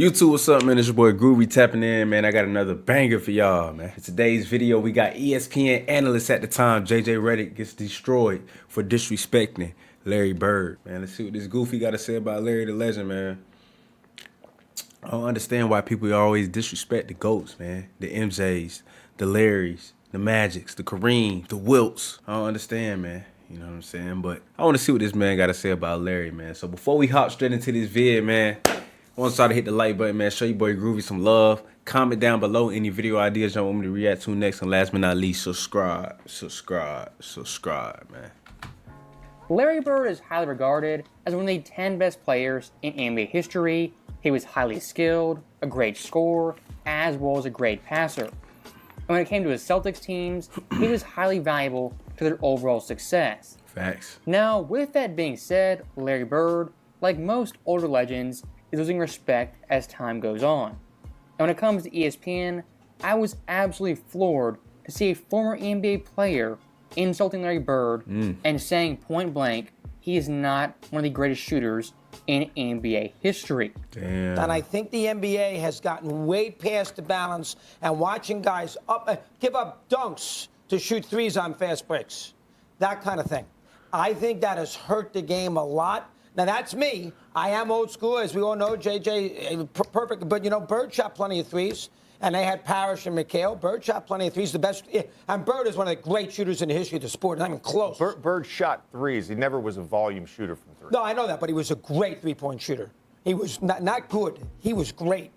YouTube, what's up, man? It's your boy Groovy tapping in, man. I got another banger for y'all, man. In today's video, we got ESPN analyst at the time, JJ Redick, gets destroyed for disrespecting Larry Bird. Man, let's see what this goofy got to say about Larry the Legend, man. I don't understand why people always disrespect the GOATs, man. The MJs, the Larrys, the Magics, the Kareem, the Wilts. I don't understand, man. You know what I'm saying? But I want to see what this man got to say about Larry, man. So before we hop straight into this vid, man, I want y'all to hit the like button, man. Show your boy Groovy some love. Comment down below any video ideas y'all want me to react to next. And last but not least, subscribe, man. Larry Bird is highly regarded as one of the 10 best players in NBA history. He was highly skilled, a great scorer, as well as a great passer. And when it came to his Celtics teams, he was highly valuable to their overall success. Facts. Now, with that being said, Larry Bird, like most older legends, is losing respect as time goes on. And when it comes to ESPN, I was absolutely floored to see a former NBA player insulting Larry Bird and saying point blank he is not one of the greatest shooters in NBA history. Damn. And I think the NBA has gotten way past the balance and watching guys give up dunks to shoot threes on fast breaks. That kind of thing. I think that has hurt the game a lot. Now, that's me. I am old school, as we all know. JJ, perfect. But, you know, Bird shot plenty of threes. And they had Parrish and McHale. Bird shot plenty of threes. The best. And Bird is one of the great shooters in the history of the sport. Not even close. Bird shot threes. He never was a volume shooter from three. No, I know that. But he was a great three-point shooter. He was not good. He was great.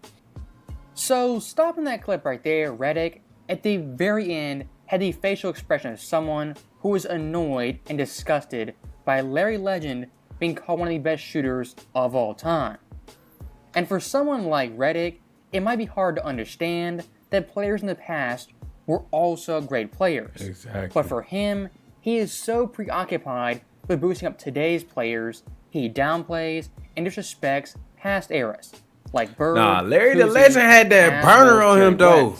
So, stopping that clip right there, Redick, at the very end, had the facial expression of someone who was annoyed and disgusted by Larry Legend being called one of the best shooters of all time. And for someone like Redick, it might be hard to understand that players in the past were also great players. Exactly. But for him, he is so preoccupied with boosting up today's players, he downplays and disrespects past eras, like Bird. Nah, Larry the Legend had that burner on him, though.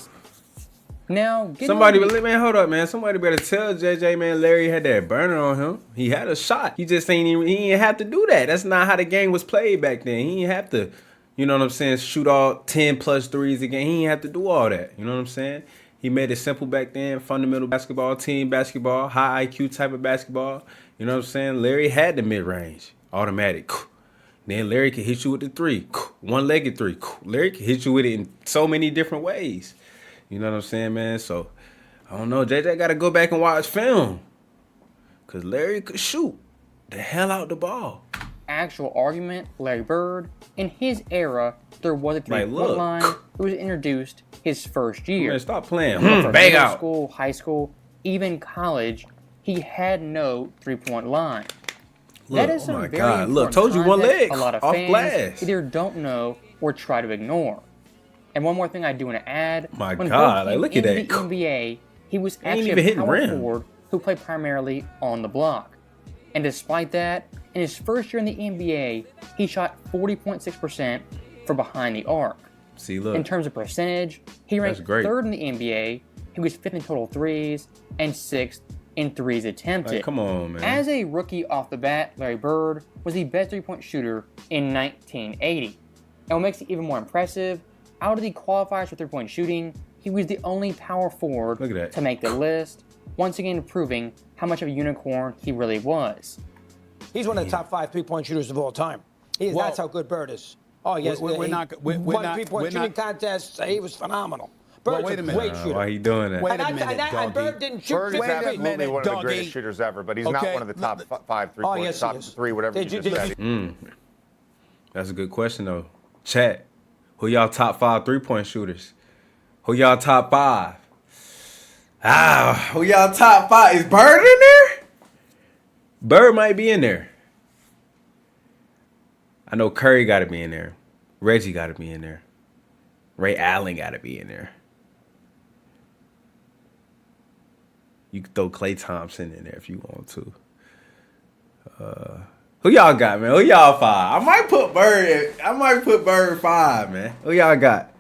Now, somebody, man, hold up, man. Somebody better tell JJ, man, Larry had that burner on him. He had a shot. He just ain't even, he didn't have to do that. That's not how the game was played back then. He didn't have to, you know what I'm saying, shoot all 10 plus threes again. He didn't have to do all that. You know what I'm saying? He made it simple back then. Fundamental basketball, team basketball, high IQ type of basketball. You know what I'm saying? Larry had the mid-range, automatic. Then Larry could hit you with the three, one-legged three. Larry could hit you with it in so many different ways. You know what I'm saying, man? So, I don't know. JJ got to go back and watch film. Because Larry could shoot the hell out the ball. Actual argument, Larry Bird, in his era, there was a three-point line that was introduced his first year. Man, stop playing. For Bang middle out. school, high school, even college, he had no three-point line. Look, that is some very important Look, told you one leg a lot of off fans glass. either don't know or try to ignore. And one more thing I do want to add. My when God, Bird like, look came at that. into the NBA, he was Ain't actually even a hitting power rim. forward who played primarily on the block. And despite that, in his first year in the NBA, he shot 40.6% from behind the arc. See, look. In terms of percentage, he ranked third in the NBA. He was fifth in total threes and sixth in threes attempted. Like, come on, man. As a rookie off the bat, Larry Bird was the best three-point shooter in 1980. And what makes it even more impressive, out of the qualifiers for three-point shooting, he was the only power forward to make the list, once again proving how much of a unicorn he really was. He's one of the top 5 three-point shooters of all time. That's how good Bird is. Oh, yes. Won three-point shooting contests. He was phenomenal. Bird's a great shooter. Why he doing that? Wait a minute, and Bird didn't shoot. Bird is absolutely one of the greatest shooters ever, but he's not one of the top 5 three-point, top 3, whatever you just said. That's a good question, though. Chat, who y'all top 5 three-point shooters? Who y'all top 5? Who y'all top 5? Is Bird in there? Bird might be in there. I know Curry got to be in there. Reggie got to be in there. Ray Allen got to be in there. You can throw Klay Thompson in there if you want to. Who y'all got, man? Who y'all 5? I might put Bird 5, man. Who y'all got?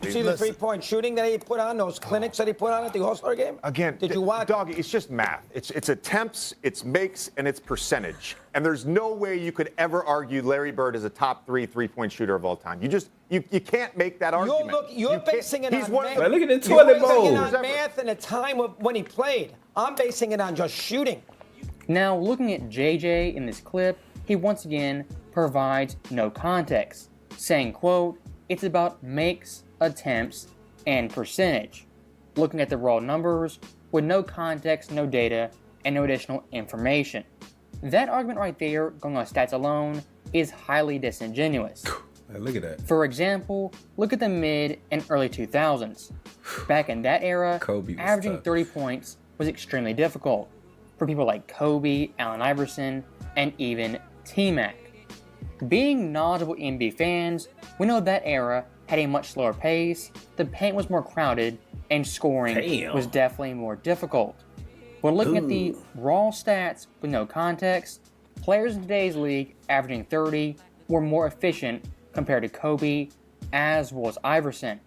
You see the three-point shooting that he put on, those clinics that he put on at the All-Star game? Again, did you watch? Doggy, it's just math. It's attempts, it's makes, and it's percentage. And there's no way you could ever argue Larry Bird is a top 3 three-point shooter of all time. You can't make that argument. You're basing it on math. Look at the toilet bowl. You're basing it on math and a time when he played. I'm basing it on just shooting. Now, looking at JJ in this clip, he once again provides no context, saying, quote, "It's about makes, attempts, and percentage." Looking at the raw numbers with no context, no data, and no additional information. That argument right there, going on stats alone, is highly disingenuous. Look at that. For example, look at the mid and early 2000s. Back in that era, averaging 30 points was extremely difficult for people like Kobe, Allen Iverson, and even T-Mac. Being knowledgeable NBA fans, we know that era had a much slower pace, the paint was more crowded, and scoring was definitely more difficult. When looking at the raw stats with no context, players in today's league averaging 30 were more efficient compared to Kobe, as well as Iverson.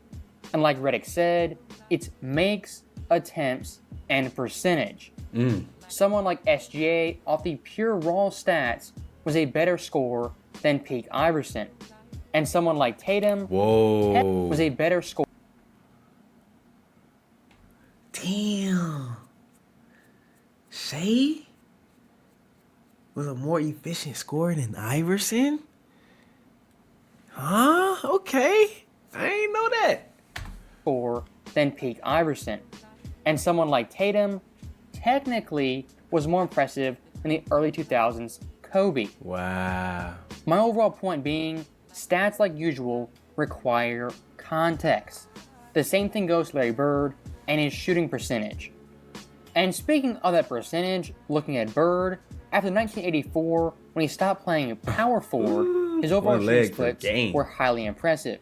And like Redick said, it's makes, attempts, and percentage. Someone like SGA, off the pure raw stats, was a better scorer than peak Iverson. And someone like Tatum was a better scorer. Damn. Shea was a more efficient scorer than Iverson? Huh? Okay. I ain't know that. Than peak Iverson. And someone like Tatum technically was more impressive than the early 2000s Kobe. Wow. My overall point being, stats like usual require context. The same thing goes to Larry Bird and his shooting percentage. And speaking of that percentage, looking at Bird, after 1984, when he stopped playing power forward, his overall shooting splits were highly impressive.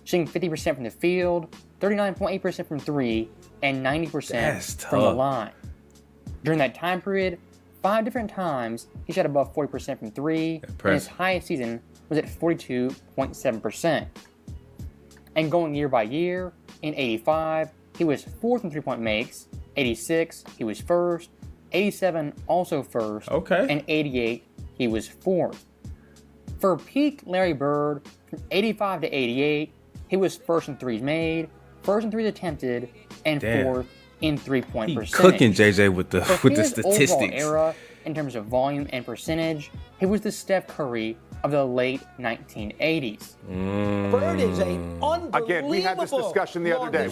Shooting 50% from the field, 39.8% from 3, and 90% from the line. During that time period, 5 different times he shot above 40% from 3, and his highest season was at 42.7%. And going year by year, in 85, he was 4th in 3-point makes, 86, he was 1st, 87, also 1st, and 88, he was 4th. For peak Larry Bird, from 85 to 88, he was 1st in 3s made, 1st in 3s attempted, and 4th in 3-point percentage. Cooking JJ with the statistics. Overall era, in terms of volume and percentage, he was the Steph Curry of the late 1980s. Bird is an unbelievable. Again, we had this discussion the other day.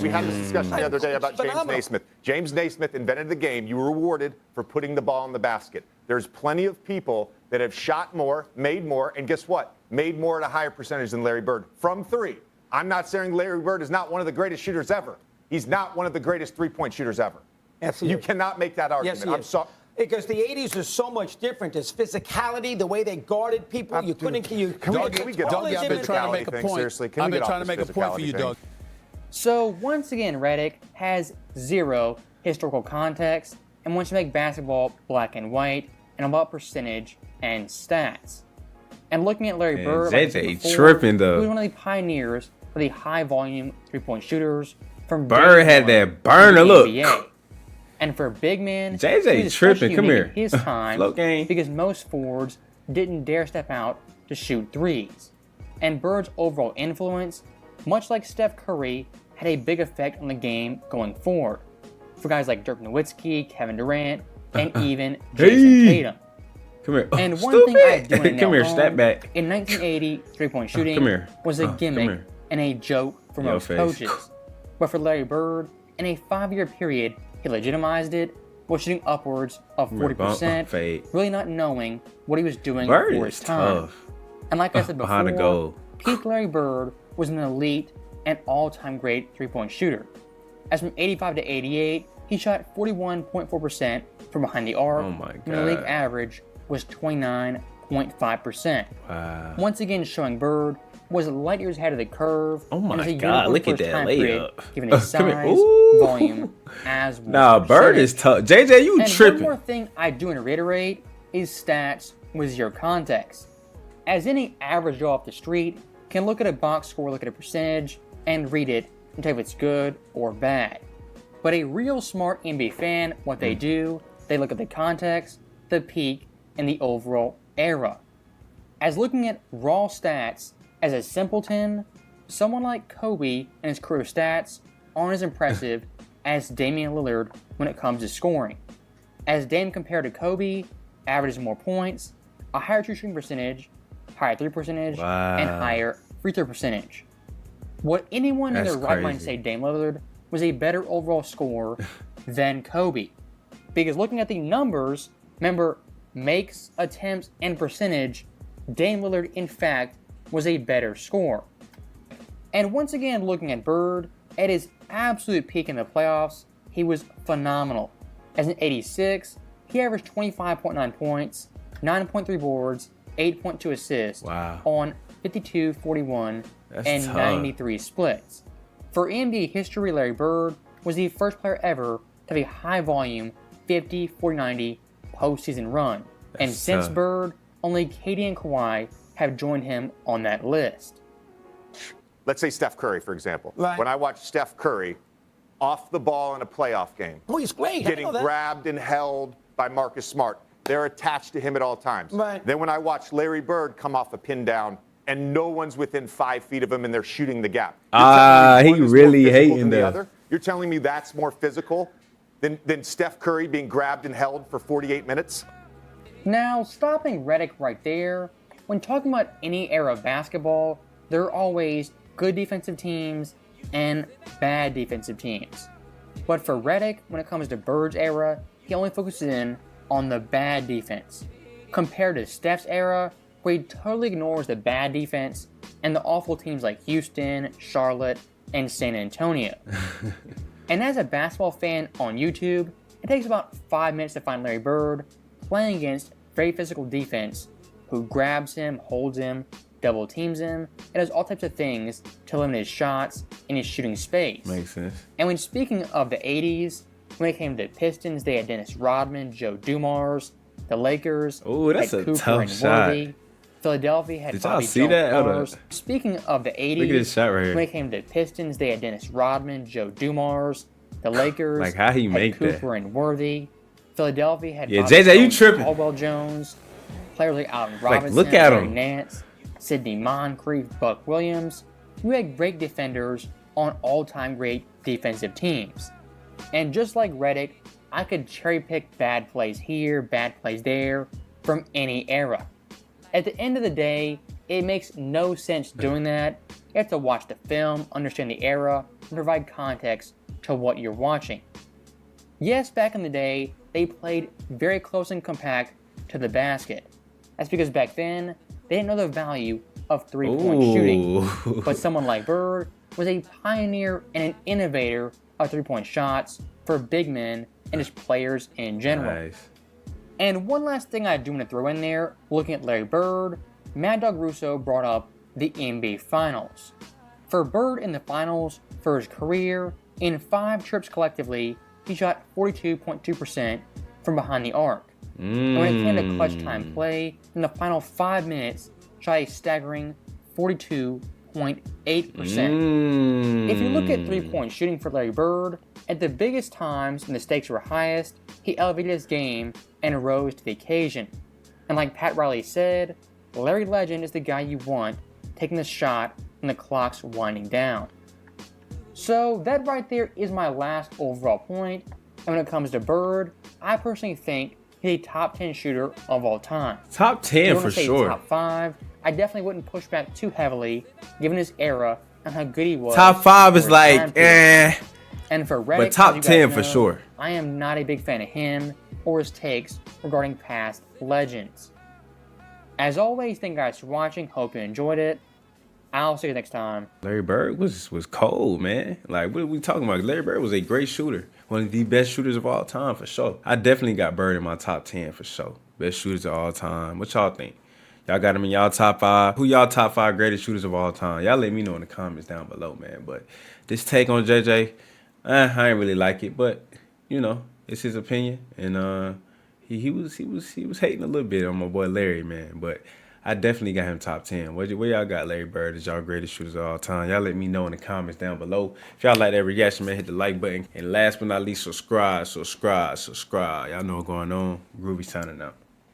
About James Naismith. James Naismith invented the game. You were rewarded for putting the ball in the basket. There's plenty of people that have shot more, made more, and guess what? Made more at a higher percentage than Larry Bird from 3. I'm not saying Larry Bird is not one of the greatest shooters ever. He's not one of the greatest 3-point shooters ever. You cannot make that argument. Yes, I'm sorry. Because the 80s is so much different. There's physicality, the way they guarded people. You couldn't. Can we get Doug, I've been trying to make a point. Seriously, I've been trying to make a point for you, Doug. So once again, Redick has 0 historical context and wants to make basketball black and white and about percentage and stats. And looking at Larry Bird, JJ tripping though. He was one of the pioneers for the high volume 3-point shooters from Bird had that burner look. NBA. And for a big man, JJ tripping. Come here. His time Float game. because most forwards didn't dare step out to shoot threes. And Bird's overall influence, much like Steph Curry, had a big effect on the game going forward. For guys like Dirk Nowitzki, Kevin Durant, and even Jason Tatum. Come here. And one thing I do want to Come here, step back. In 1980, 3-point shooting was a gimmick and a joke for most coaches. But for Larry Bird, in a 5-year period, he legitimized it, was shooting upwards of 40%, really not knowing what he was doing for his time. And like I said before, peak Larry Bird was an elite and all-time great 3-point shooter. As from 85 to 88, he shot 41.4% from behind the arc, and the league average was 29.5%. Wow. Once again showing Bird was light years ahead of the curve. Oh my God, look at that layup. Given his size, volume, as well. Nah, Bird is tough. JJ, you tripping. One more thing I do want to reiterate is stats with 0 context. As any average Joe off the street can look at a box score, look at a percentage, and read it and tell if it's good or bad. But a real smart NBA fan, what they do, they look at the context, the peak, and the overall era. As looking at raw stats as a simpleton, someone like Kobe and his career stats aren't as impressive as Damian Lillard when it comes to scoring. As Dame compared to Kobe, averages more points, a higher true shooting percentage, higher 3 percentage, and higher free throw percentage. Would anyone in their right mind say Dame Lillard was a better overall scorer than Kobe? Because looking at the numbers, remember, makes, attempts, and percentage, Dame Lillard, in fact, was a better scorer. And once again, looking at Bird, at his absolute peak in the playoffs, he was phenomenal. As an 86, he averaged 25.9 points, 9.3 boards, 8.2 assists on 52, 41, and tough. 93 splits. For NBA history, Larry Bird was the first player ever to have a high-volume 50, 40, 90 postseason run. And since Bird, only KD and Kawhi have joined him on that list. Let's say Steph Curry, for example. Right. When I watch Steph Curry off the ball in a playoff game, he's great. getting grabbed and held by Marcus Smart, they're attached to him at all times. Right. Then when I watch Larry Bird come off a pin down and no one's within 5 feet of him and they're shooting the gap. He really hating the other. You're telling me that's more physical than Steph Curry being grabbed and held for 48 minutes? Now, stopping Redick right there, when talking about any era of basketball, there are always good defensive teams and bad defensive teams. But for Redick, when it comes to Bird's era, he only focuses in on the bad defense, compared to Steph's era, where he totally ignores the bad defense and the awful teams like Houston, Charlotte, and San Antonio. And as a basketball fan on YouTube, it takes about 5 minutes to find Larry Bird playing against very physical defense who grabs him, holds him, double teams him, and does all types of things to limit his shots and his shooting space. Makes sense. And when speaking of the 80s, when it came to Pistons, they had Dennis Rodman, Joe Dumars. The Lakers that's had a Cooper tough and shot. Worthy. Philadelphia had Did y'all Bobby see Jones that? Powers. Speaking of the 80s, Look at this shot right here. when it came to Pistons, they had Dennis Rodman, Joe Dumars. The Lakers Like, how he had make that? Cooper and Worthy. Philadelphia had Yeah, Bobby JJ, you Jones, tripping. Caldwell Jones. Players like Allen Robinson, look at Larry him. Nance, Sidney Moncrief, Buck Williams. We had great defenders on all-time great defensive teams. And just like Redick, I could cherry pick bad plays here, bad plays there, from any era. At the end of the day, it makes no sense doing that. You have to watch the film, understand the era, and provide context to what you're watching. Yes, back in the day, they played very close and compact to the basket. That's because back then, they didn't know the value of three-point shooting. But someone like Bird was a pioneer and an innovator of three-point shots for big men and just players in general. Nice. And one last thing I do want to throw in there, looking at Larry Bird, Mad Dog Russo brought up the NBA Finals. For Bird in the Finals, for his career, in 5 trips collectively, he shot 42.2% from behind the arc. And when it came to clutch time play, in the final 5 minutes, shot a staggering 42.8%. If you look at three-point shooting for Larry Bird, at the biggest times when the stakes were highest, he elevated his game and rose to the occasion. And like Pat Riley said, Larry Legend is the guy you want taking the shot when the clock's winding down. So that right there is my last overall point. And when it comes to Bird, I personally think he's a top 10 shooter of all time. Top 10 for sure. Top 5, I definitely wouldn't push back too heavily, given his era and how good he was. Top 5 is like, And for Redick, but top as you 10 guys for know, sure. I am not a big fan of him or his takes regarding past legends. As always, thank you guys for watching. Hope you enjoyed it. I'll see you next time. Larry Bird was cold, man. Like, what are we talking about? Larry Bird was a great shooter. One of the best shooters of all time, for sure. I definitely got Bird in my top 10, for sure. Best shooters of all time. What y'all think? Y'all got him in y'all top 5. Who y'all top 5 greatest shooters of all time? Y'all let me know in the comments down below, man. But this take on JJ, I ain't really like it. But, you know, it's his opinion. And he was hating a little bit on my boy Larry, man. But I definitely got him top 10. Where y'all got Larry Bird as y'all greatest shooters of all time? Y'all let me know in the comments down below. If y'all like that reaction, man, hit the like button. And last but not least, subscribe. Y'all know what's going on. Groovy signing out.